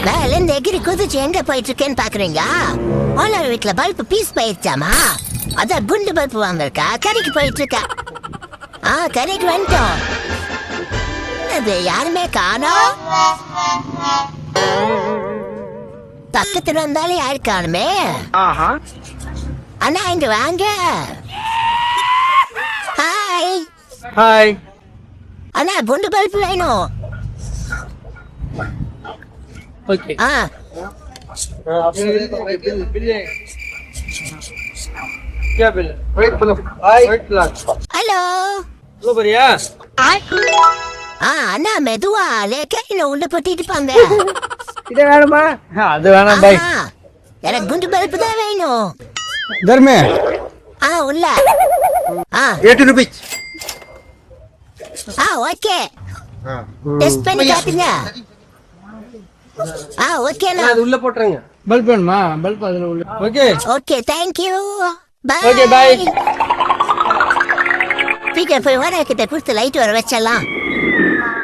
மேல இருந்து எகிரி குதிச்சு எங்க போயிட்டு இருக்கேன்னு பாக்குறீங்க? ஓனர் வீட்டுல பல்பு பீஸ் போயிடுச்சாமா, அதான் குண்டு பல்பு வாங்கிருக்கா, கடைக்கு போயிட்டு இருக்கா. கடைக்கு வந்துட்டோம். அது யாருமே காணோம். பக்கத்துல வந்தாலும் யாரு காணுமே. அண்ணா இங்க வாங்க. ஹாய் ஹாய் அண்ணா, குண்டு பல்பு வேணும். ஓகே क्या bill white bulb white light hello. लो बढ़िया அண்ணா மெதுவா லேக்க உள்ள போட்டிட்டு பாங்க. இது வேணுமா? அது வேணாம் பை. எனக்கு குண்டு பல்பு தான் வேணும். इधर में உள்ள 80 rupees ஓகே. டெஸ்ட் பண்ணி காட்டுங்க. ஓகேண்ணா. அது உள்ள போட்றங்க. பல்ப் வேணுமா? பல்ப் அதுல உள்ள. Okay okay, thank you. Bye. Okay bye. சீக்கிரம் போய் வர கிட்ட கொடுத்து லைட் வர வச்சலாம்.